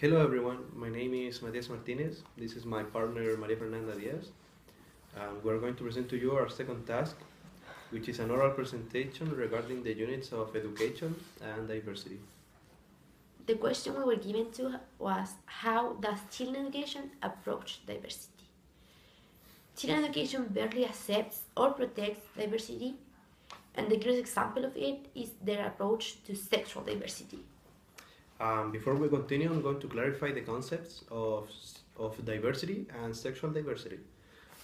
Hello everyone, my name is Matias Martinez. This is my partner Maria-Fernanda Diaz. We're going to present to you our second task, which is an oral presentation regarding the units of education and diversity. The question we were given to was, how does children education approach diversity? Children education barely accepts or protects diversity, and the clearest example of it is their approach to sexual diversity. Before we continue, I'm going to clarify the concepts of diversity and sexual diversity.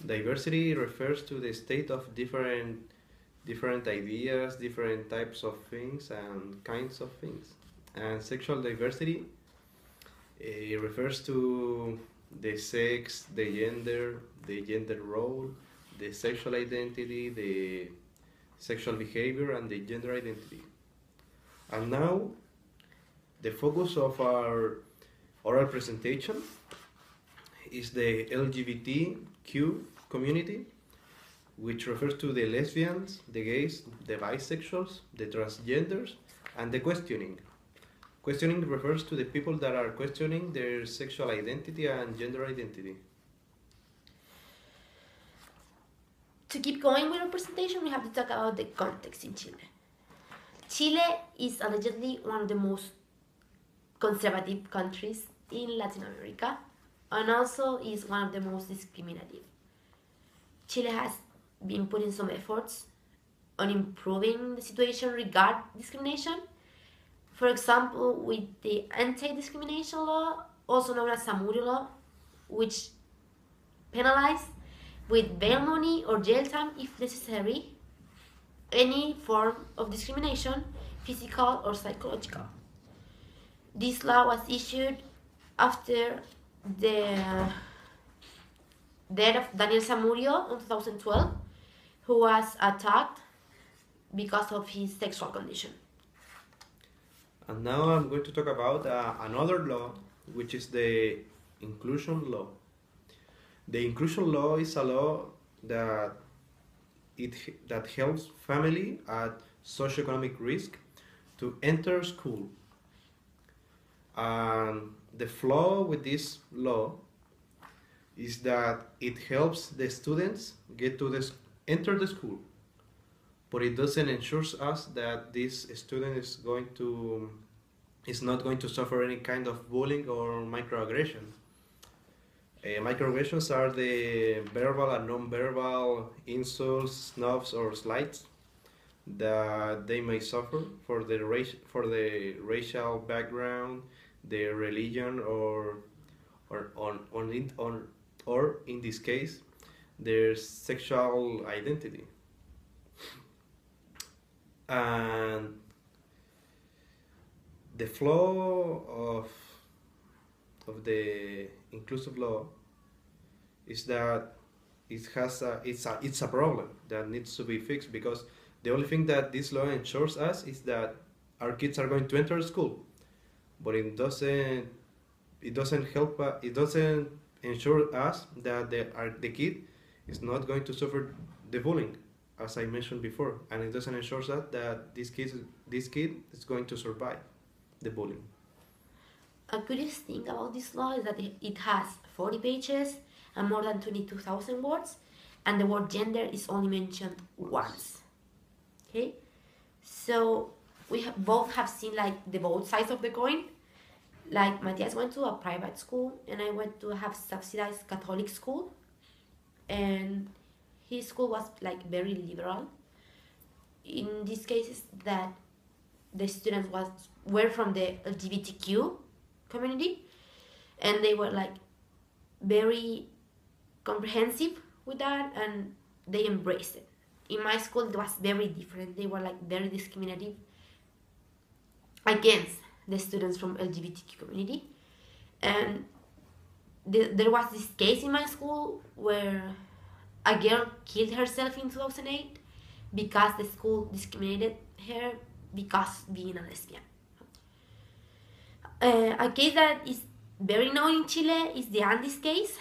Diversity refers to the state of different ideas, different types of things and kinds of things. And sexual diversity refers to the sex, the gender role, the sexual identity, the sexual behavior, and the gender identity. And now, the focus of our oral presentation is the LGBTQ community, which refers to the lesbians, the gays, the bisexuals, the transgenders, and the questioning. Questioning refers to the people that are questioning their sexual identity and gender identity. To keep going with our presentation, we have to talk about the context in Chile. Chile is allegedly one of the most conservative countries in Latin America, and also is one of the most discriminative. Chile has been putting some efforts on improving the situation regarding discrimination. For example, with the anti-discrimination law, also known as Samudio law, which penalize with bail money or jail time if necessary any form of discrimination, physical or psychological. This law was issued after the death of Daniel Samudio in 2012, who was attacked because of his sexual condition. And now I'm going to talk about another law, which is the inclusion law. The inclusion law is a law that helps family at socioeconomic risk to enter school. And the flaw with this law is that it helps the students enter the school, but it doesn't ensure us that this student is not going to suffer any kind of bullying or microaggression. Microaggressions are the verbal and non-verbal insults, snubs, or slights that they may suffer for the racial background, their religion, or in this case, their sexual identity. And the flaw of the inclusive law is that it's a problem that needs to be fixed, because the only thing that this law ensures us is that our kids are going to enter school, but it doesn't ensure us that the kid is not going to suffer the bullying, as I mentioned before, and it doesn't ensure us that this kid is going to survive the bullying. A curious thing about this law is that it has 40 pages and more than 22,000 words, and the word gender is only mentioned once. Okay, so we both have seen like the both sides of the coin. Like Matias went to a private school, and I went to have subsidized Catholic school, and his school was like very liberal. In these cases, that the students were from the LGBTQ community, and they were like very comprehensive with that, and they embraced it. In my school, it was very different. They were like very discriminative against the students from LGBTQ community. And there was this case in my school where a girl killed herself in 2008 because the school discriminated her because being a lesbian. A case that is very known in Chile is the Andes case.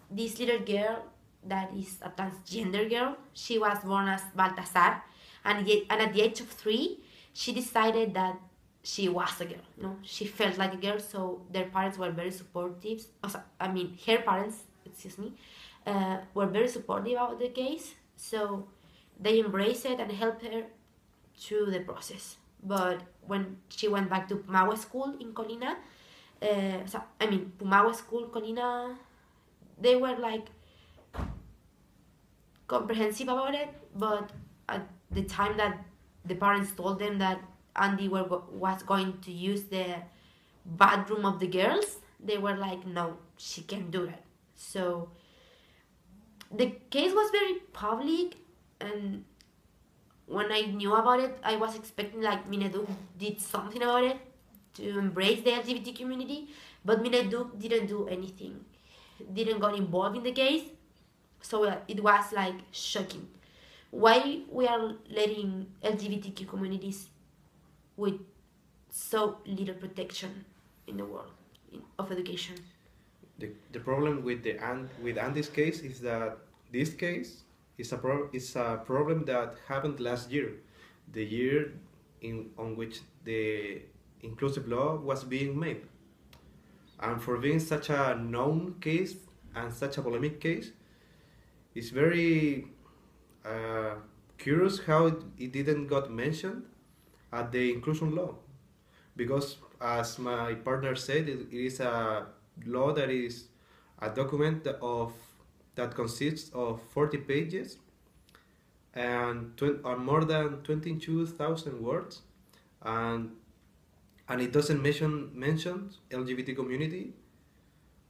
This little girl that is a transgender girl, she was born as Baltasar, and at the age of 3, she decided that she was a girl, she felt like a girl, so their parents were very supportive. Her parents, excuse me, were very supportive about the case, so they embraced it and helped her through the process. But when she went back to Pumahue School in Colina, Pumahue School, Colina, they were like comprehensive about it, but at the time that the parents told them that Andy was going to use the bathroom of the girls, they were like, no, she can't do that. So the case was very public, and when I knew about it, I was expecting like Minedu did something about it to embrace the LGBT community, but Minedu didn't do anything, didn't got involved in the case, so it was like shocking. Why we are letting LGBTQ communities with so little protection in the world of education? The problem with Andy's case is that this case is a problem that happened last year, the year on which the inclusive law was being made. And for being such a known case and such a polemic case, it's very curious how it didn't got mentioned at the inclusion law, because as my partner said, it is a law that is a document that consists of 40 pages and more than 22,000 words, and it doesn't mention LGBT community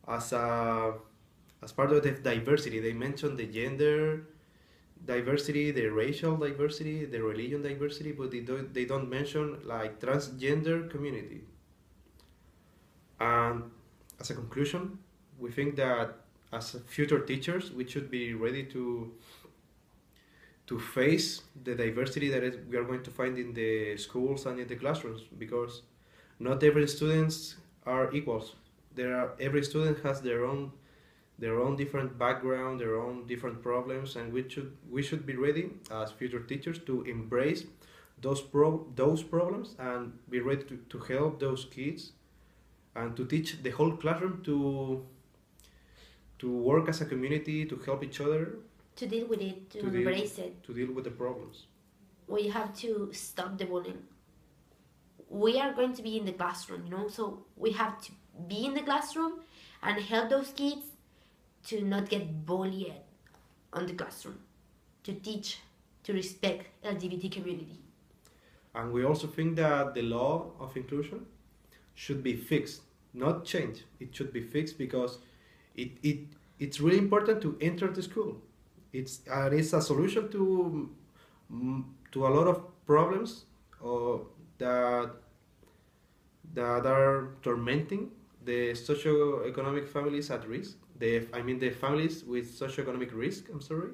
as part of the diversity. They mention the gender diversity, the racial diversity, the religion diversity, but they don't mention like transgender community. And as a conclusion, we think that as future teachers, we should be ready to face the diversity that we are going to find in the schools and in the classrooms, because not every students are equals. Every student has their own different background, their own different problems, and we should be ready as future teachers to embrace those problems and be ready to help those kids and to teach the whole classroom to work as a community, to help each other, to deal with it, to embrace it, to deal with the problems. We have to stop the bullying. We are going to be in the classroom, so we have to be in the classroom and help those kids to not get bullied on the classroom, to teach, to respect LGBT community. And we also think that the law of inclusion should be fixed, not changed. It should be fixed because it's really important to enter the school. It's a solution to a lot of problems that are tormenting the socioeconomic families at risk. The families with socioeconomic risk, I'm sorry.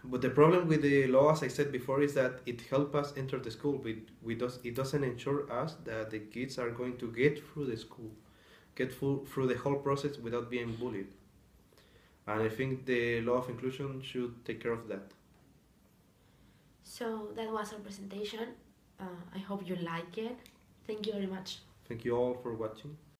But the problem with the law, as I said before, is that it helps us enter the school. It doesn't ensure us that the kids are going to get through the school, through the whole process without being bullied. And I think the law of inclusion should take care of that. So that was our presentation. I hope you like it. Thank you very much. Thank you all for watching.